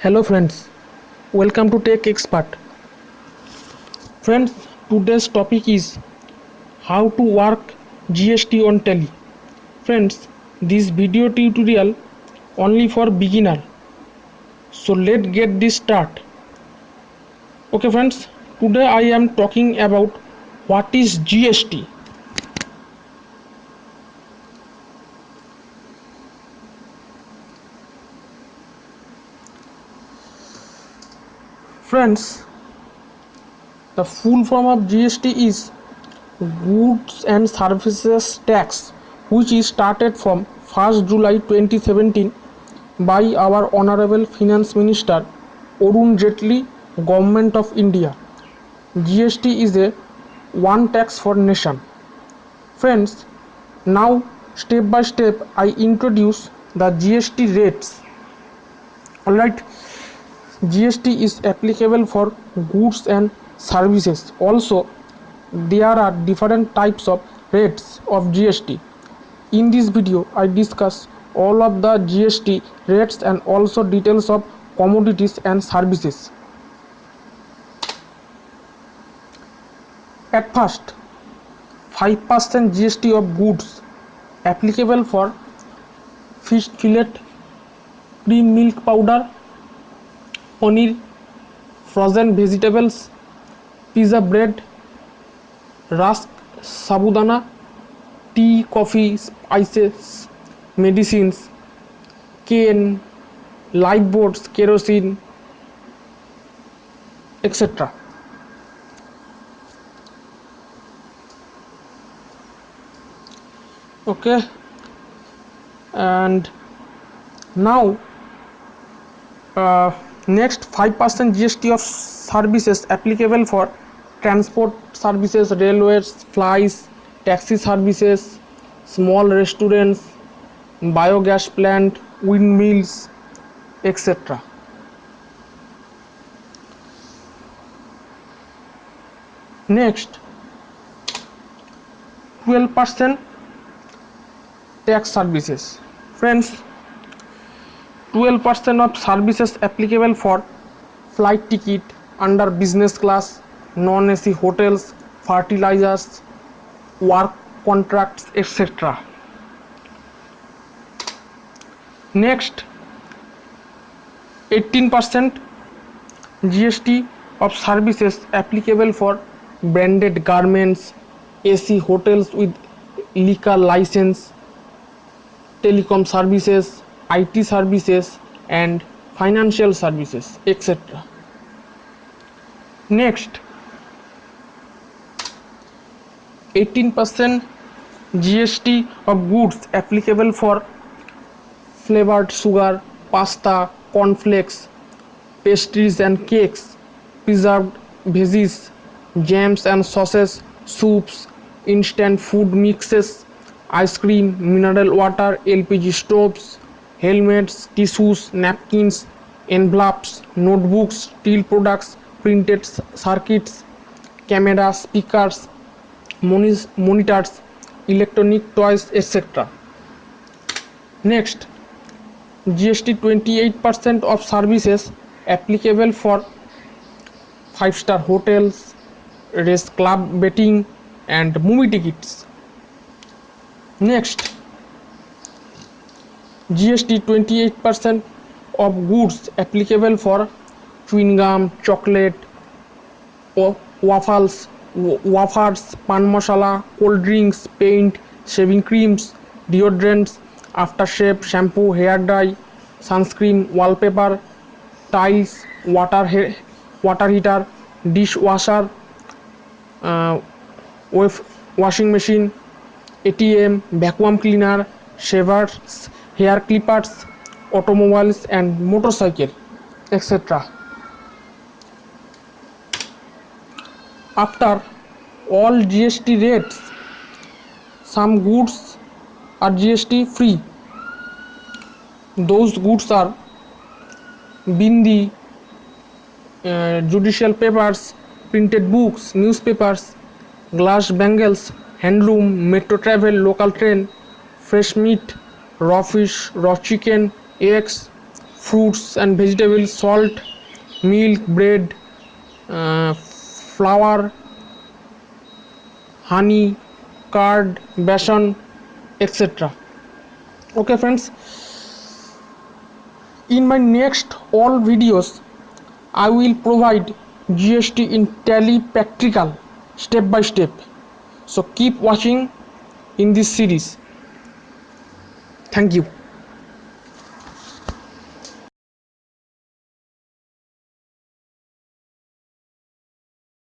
Hello friends, welcome to Tech Expert. Friends, today's topic is how to work GST on Tally. Friends, this video tutorial only for beginner. So let's get this start. Okay friends, today I am talking about what is GST. Friends, the full form of GST is Goods and Services Tax, which is started from 1st July 2017 by our Honorable Finance Minister Arun Jaitley, Government of India. GST is a one tax for nation. Friends, now step by step I introduce the GST rates. Alright, GST is applicable for goods and services. Also, there are different types of rates of GST. In this video, I discuss all of the GST rates and also details of commodities and services. At first, 5% GST of goods applicable for fish fillet, cream milk powder, paneer, frozen vegetables, pizza bread, rusk, sabudana, tea, coffee, spices, medicines, cane, lifeboats, kerosene, etc. Okay, and now next 5% GST of services applicable for transport services, railways, flights, taxi services, small restaurants, biogas plant, windmills, etc. Next, 12% tax services. Friends, 12% of services applicable for flight ticket under business class, non-AC hotels, fertilizers, work contracts, etc. Next, 18% GST of services applicable for branded garments, AC hotels with liquor license, telecom services, IT services and financial services, etc. Next, 18% GST of goods applicable for flavored sugar, pasta, cornflakes, pastries and cakes, preserved veggies, jams and sauces, soups, instant food mixes, ice cream, mineral water, LPG stoves, helmets, tissues, napkins, envelopes, notebooks, steel products, printed circuits, cameras, speakers, monitors, electronic toys, etc. Next, GST 28% of services applicable for 5-star hotels, race club betting and movie tickets. Next, GST 28% of goods applicable for chewing gum, chocolate, waffles, pan masala, cold drinks, paint, shaving creams, deodorants, aftershave, shampoo, hair dye, sunscreen, wallpaper, tiles, water heater, dishwasher, uh, washing machine, ATM, vacuum cleaner, shavers, hair clippers, automobiles and motorcycle, etc. After all GST rates, some goods are GST free. Those goods are bindi, judicial papers, printed books, newspapers, glass bangles, handloom, metro travel, local train, fresh meat, raw fish, raw chicken, eggs, fruits and vegetables, salt, milk, bread, flour, honey, curd, besan, etc. Okay friends, in my next all videos I will provide GST in Tally practical step by step. So keep watching in this series. Thank you.